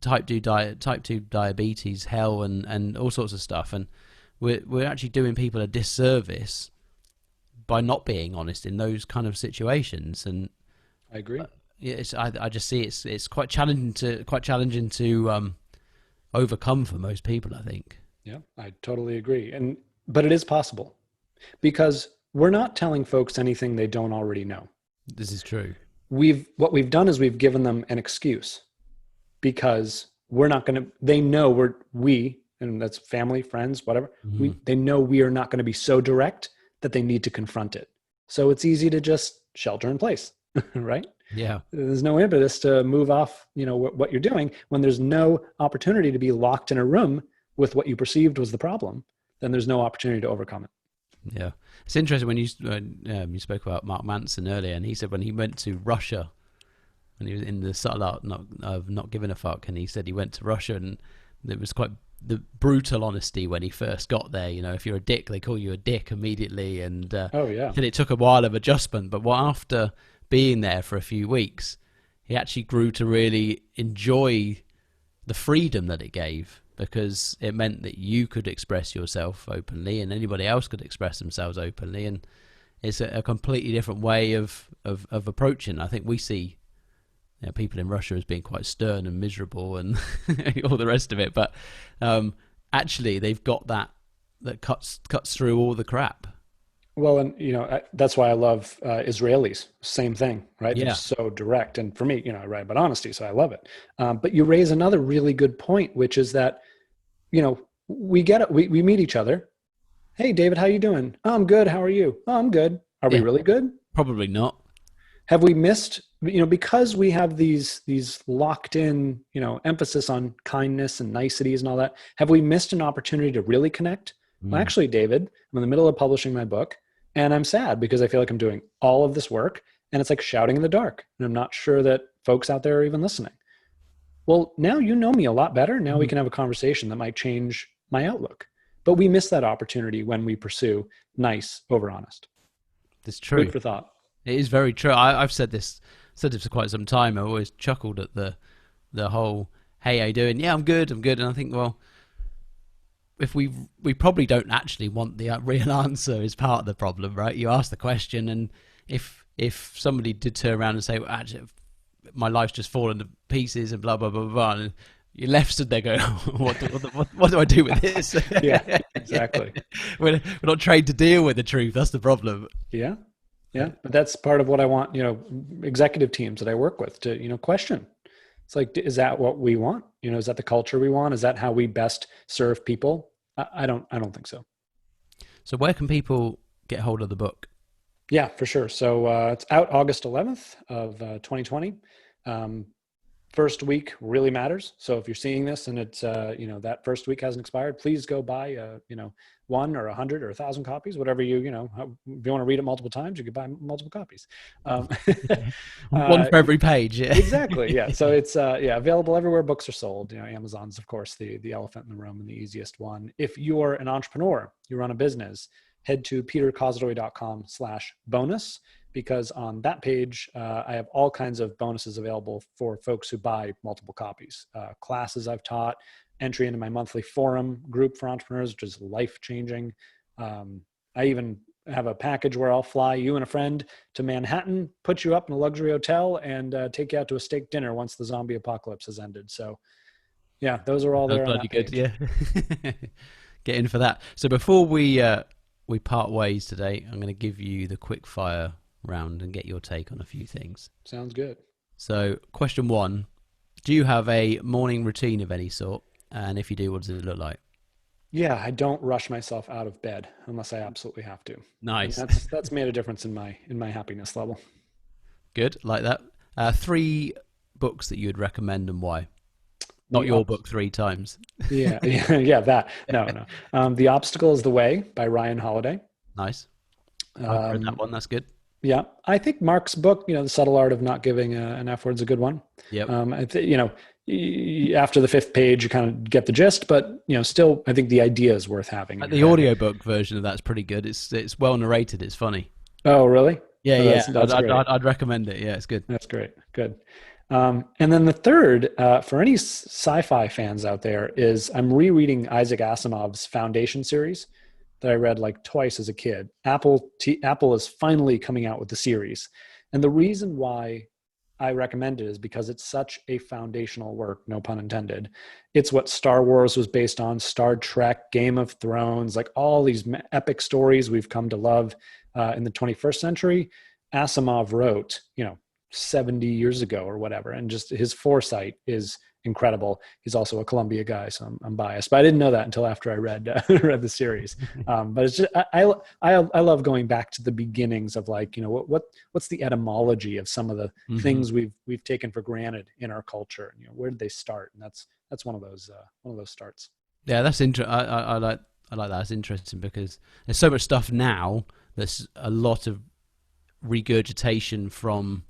type 2 diabetes hell and all sorts of stuff, and we're actually doing people a disservice by not being honest in those kind of situations. And I agree. I just see it's quite challenging to overcome for most people, I think. Yeah, I totally agree. But it is possible, because we're not telling folks anything they don't already know. This is true. What we've done is we've given them an excuse, because they know and that's family, friends, whatever. Mm-hmm. They know we are not going to be so direct that they need to confront it. So it's easy to just shelter in place, right? Yeah. There's no impetus to move off, what you're doing when there's no opportunity to be locked in a room with what you perceived was the problem. Then there's no opportunity to overcome it. Yeah. It's interesting when you spoke about Mark Manson earlier, and he said when he went to Russia, when he was in the subtle art of not giving a fuck, and he said he went to Russia, and it was quite the brutal honesty when he first got there. If you're a dick, they call you a dick immediately, and and it took a while of adjustment. But after being there for a few weeks, he actually grew to really enjoy the freedom that it gave, because it meant that you could express yourself openly and anybody else could express themselves openly. And it's a completely different way of approaching. I think we see people in Russia as being quite stern and miserable and all the rest of it. But actually they've got that cuts through all the crap. Well, and that's why I love Israelis. Same thing, right? Yeah. They're so direct, and for me, I write about honesty, so I love it. But you raise another really good point, which is that, we get it. We meet each other. Hey, David, how you doing? Oh, I'm good. How are you? Oh, I'm good. Are we really good? Probably not. Have we missed? Because we have these locked in, emphasis on kindness and niceties and all that. Have we missed an opportunity to really connect? Well, actually, David, I'm in the middle of publishing my book, and I'm sad because I feel like I'm doing all of this work, and it's like shouting in the dark, and I'm not sure that folks out there are even listening. Well, now you know me a lot better. Now we can have a conversation that might change my outlook. But we miss that opportunity when we pursue nice over honest. That's true. Food for thought. It is very true. I've said this for quite some time. I always chuckled at the whole, hey, how you doing? Yeah, I'm good. And I think, well, if we probably don't actually want the real answer is part of the problem, right? You ask the question, and if somebody did turn around and say, well, actually, my life's just fallen to pieces and blah blah blah blah, and you're left stood there going, what do I do with this? Yeah, exactly. We're not trained to deal with the truth. That's the problem. Yeah, but that's part of what I want. Executive teams that I work with to question. It's like, is that what we want? Is that the culture we want? Is that how we best serve people? I don't think so. So where can people get hold of the book? Yeah, for sure. So it's out August 11th of 2020. First week really matters. So if you're seeing this and it's, that first week hasn't expired, please go buy, 1 or 100 or 1,000 copies, whatever if you want to read it multiple times, you could buy multiple copies. One for every page. Yeah. Exactly. Yeah. So it's, available everywhere books are sold. Amazon's, of course, the elephant in the room and the easiest one. If you're an entrepreneur, you run a business, head to peterkozodoy.com/bonus, because on that page, I have all kinds of bonuses available for folks who buy multiple copies. Classes I've taught, entry into my monthly forum group for entrepreneurs, which is life-changing. I even have a package where I'll fly you and a friend to Manhattan, put you up in a luxury hotel, and take you out to a steak dinner once the zombie apocalypse has ended. So yeah, those are all there on that page. Yeah. Get in for that. So before we part ways today, I'm going to give you the quick fire round and get your take on a few things. Sounds good. So question 1, do you have a morning routine of any sort? And if you do, what does it look like? Yeah, I don't rush myself out of bed unless I absolutely have to. Nice. And that's made a difference in my happiness level. Good, like that. 3 books that you would recommend and why? Not your book 3 times. Yeah, that. No. The Obstacle is the Way by Ryan Holiday. Nice. I've read that one. That's good. Yeah, I think Mark's book, The Subtle Art of Not Giving an F Word's a good one. Yep. After the 5th page, you kind of get the gist, but still, I think the idea is worth having. The audiobook version of that's pretty good. It's well narrated. It's funny. Oh, really? Yeah, that's I'd recommend it. Yeah, it's good. That's great. Good. And then the third, for any sci-fi fans out there, is I'm rereading Isaac Asimov's Foundation series that I read like twice as a kid. Apple is finally coming out with the series. And the reason why I recommend it is because it's such a foundational work, no pun intended. It's what Star Wars was based on, Star Trek, Game of Thrones, like all these epic stories we've come to love in the 21st century. Asimov wrote, 70 years ago or whatever. And just his foresight is incredible. He's also a Columbia guy, so I'm biased, but I didn't know that until after I read the series. But it's just, I love going back to the beginnings of what's the etymology of some of the things we've taken for granted in our culture. Where did they start? And that's one of those starts. Yeah, that's interesting. I like that. It's interesting because there's so much stuff now. There's a lot of regurgitation from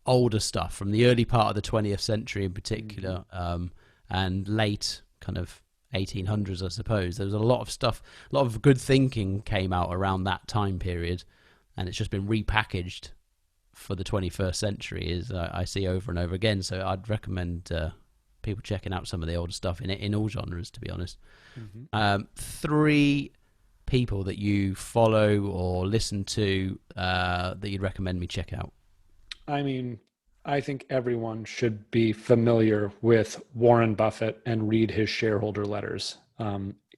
older stuff from the early part of the 20th century in particular, and late kind of 1800s, I suppose. There was a lot of stuff, a lot of good thinking came out around that time period, and it's just been repackaged for the 21st century, as I see over and over again. So I'd recommend people checking out some of the older stuff in all genres, to be honest. 3 people that you follow or listen to that you'd recommend me check out. I mean, I think everyone should be familiar with Warren Buffett and read his shareholder letters.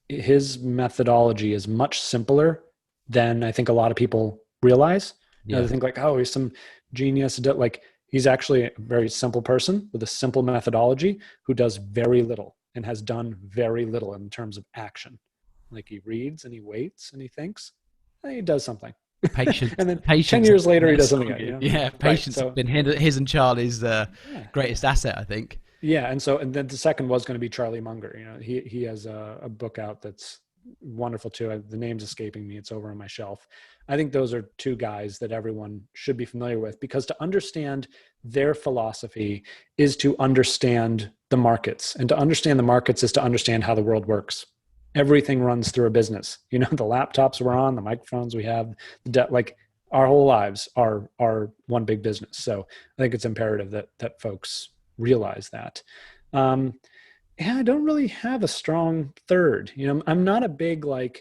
His methodology is much simpler than I think a lot of people realize. They think like, oh, he's some genius. Like, he's actually a very simple person with a simple methodology who does very little and has done very little in terms of action. Like, he reads and he waits and he thinks and he does something. Patience. And then patience 10 years later, he does something. Yeah, patience has been his and Charlie's greatest asset, I think. Yeah, and then the second was going to be Charlie Munger. He has a book out that's wonderful too. The name's escaping me. It's over on my shelf. I think those are 2 guys that everyone should be familiar with, because to understand their philosophy is to understand the markets, and to understand the markets is to understand how the world works. Everything runs through a business. The laptops we're on, the microphones we have, like our whole lives are one big business. So I think it's imperative that folks realize that. I don't really have a strong third. I'm not a big I'm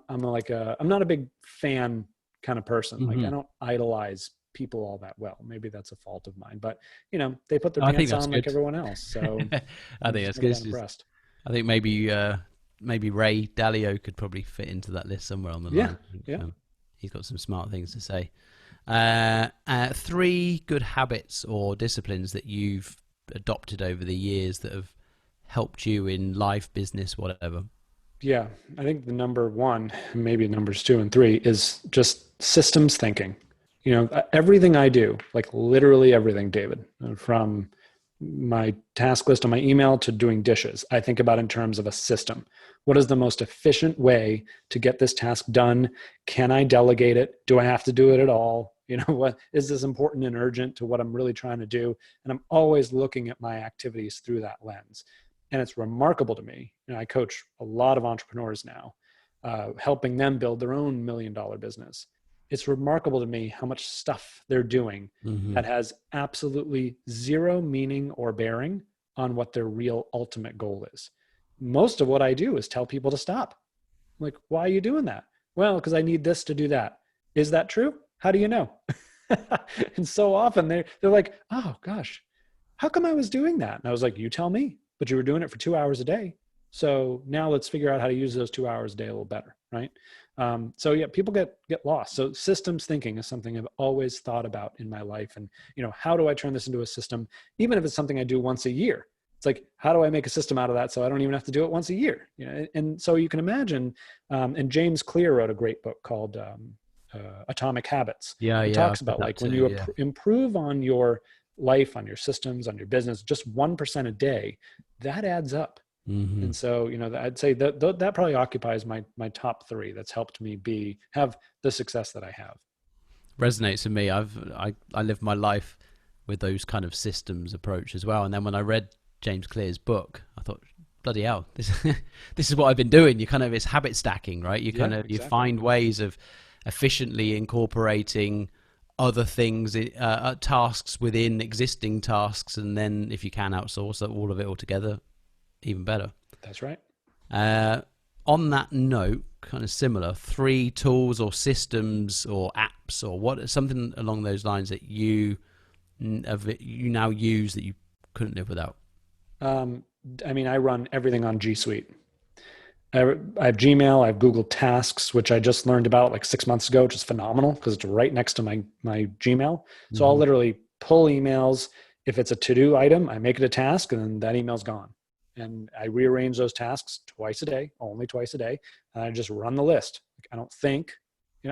not a big fan kind of person. Like, I don't idolize people all that well. Maybe that's a fault of mine, but they put their pants on like everyone else. So I think that's good. Impressed. I think maybe Ray Dalio could probably fit into that list somewhere on the line. Yeah. He's got some smart things to say. 3 good habits or disciplines that you've adopted over the years that have helped you in life, business, whatever. Yeah, I think the number 1, maybe numbers 2 and 3, is just systems thinking. Everything I do, like literally everything, David, from my task list on my email to doing dishes. I think about it in terms of a system. What is the most efficient way to get this task done? Can I delegate it? Do I have to do it at all? What is this important and urgent to what I'm really trying to do? And I'm always looking at my activities through that lens. And it's remarkable to me. I coach a lot of entrepreneurs now, helping them build their own $1 million business. It's remarkable to me how much stuff they're doing that has absolutely zero meaning or bearing on what their real ultimate goal is. Most of what I do is tell people to stop. I'm like, why are you doing that? Well, because I need this to do that. Is that true? How do you know? And so often they're like, oh gosh, how come I was doing that? And I was like, you tell me, but you were doing it for 2 hours a day. So now let's figure out how to use those 2 hours a day a little better, right? So yeah, people get lost. So systems thinking is something I've always thought about in my life. And, how do I turn this into a system? Even if it's something I do once a year, it's like, how do I make a system out of that so I don't even have to do it once a year? And so you can imagine, and James Clear wrote a great book called Atomic Habits. It talks about like when you improve on your life, on your systems, on your business, just 1% a day, that adds up. And so, I'd say that probably occupies my top 3. That's helped me have the success that I have. Resonates with me. I live my life with those kind of systems approach as well. And then when I read James Clear's book, I thought, bloody hell, this is what I've been doing. It's habit stacking, right? You find ways of efficiently incorporating other things, tasks within existing tasks, and then if you can outsource all of it all together, even better. That's right. On that note, kind of similar, 3 tools or systems or apps or something along those lines that you now use that you couldn't live without. I run everything on G Suite. I have Gmail, I have Google Tasks, which I just learned about like 6 months ago, which is phenomenal because it's right next to my Gmail. So I'll literally pull emails. If it's a to-do item, I make it a task and then that email's gone. And I rearrange those tasks only twice a day. And I just run the list. I don't think,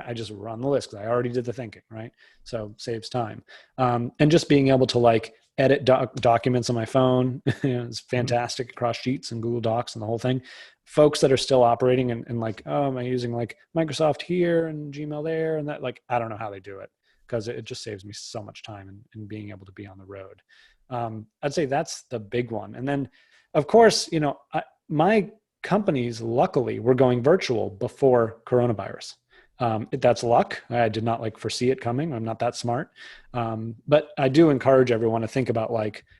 I just run the list because I already did the thinking, right? So saves time. And just being able to like edit documents on my phone is fantastic across Sheets and Google Docs and the whole thing. Folks that are still operating and like, oh, am I using like Microsoft here and Gmail there and that? Like, I don't know how they do it because it just saves me so much time in being able to be on the road. I'd say that's the big one. And then, of course, my companies, luckily, were going virtual before coronavirus. That's luck. I did not foresee it coming. I'm not that smart. But I do encourage everyone to think about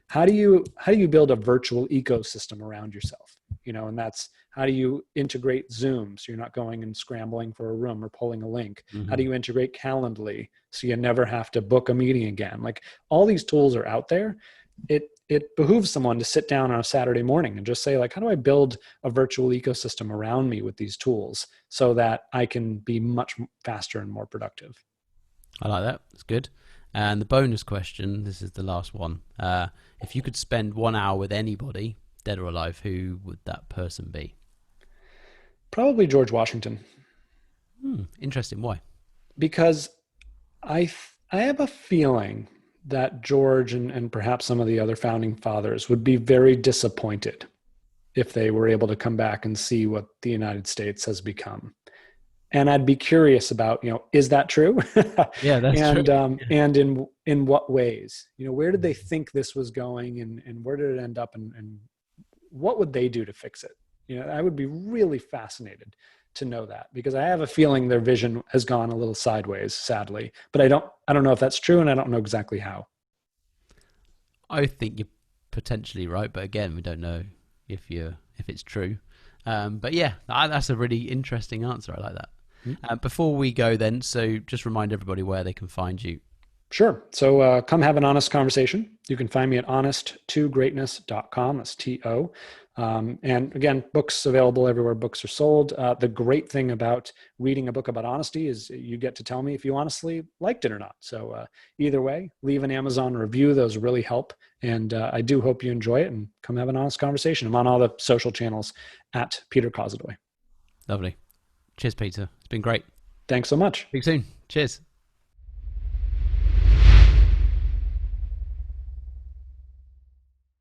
how do you build a virtual ecosystem around yourself? And that's how do you integrate Zoom so you're not going and scrambling for a room or pulling a link? How do you integrate Calendly so you never have to book a meeting again? All these tools are out there. It behooves someone to sit down on a Saturday morning and just say, how do I build a virtual ecosystem around me with these tools so that I can be much faster and more productive? I like that. It's good. And the bonus question, this is the last one. If you could spend 1 hour with anybody, dead or alive, who would that person be? Probably George Washington. Interesting. Why? Because I have a feeling that George and perhaps some of the other founding fathers would be very disappointed if they were able to come back and see what the United States has become. And I'd be curious about, is that true? Yeah, that's true. And in what ways? Where did they think this was going and where did it end up and what would they do to fix it? I would be really fascinated to know that because I have a feeling their vision has gone a little sideways, sadly, but I don't know if that's true and I don't know exactly how. I think you're potentially right, but again, we don't know if it's true. But yeah, that's a really interesting answer. I like that. Before we go then, so just remind everybody where they can find you. Sure. So come have an honest conversation. You can find me at honest2greatness.com. That's T-O. And again, books available everywhere books are sold. The great thing about reading a book about honesty is you get to tell me if you honestly liked it or not. So either way, leave an Amazon review. Those really help. And I do hope you enjoy it and come have an honest conversation. I'm on all the social channels at Peter Kozodoy. Lovely. Cheers, Peter. It's been great. Thanks so much. Speak soon. Cheers.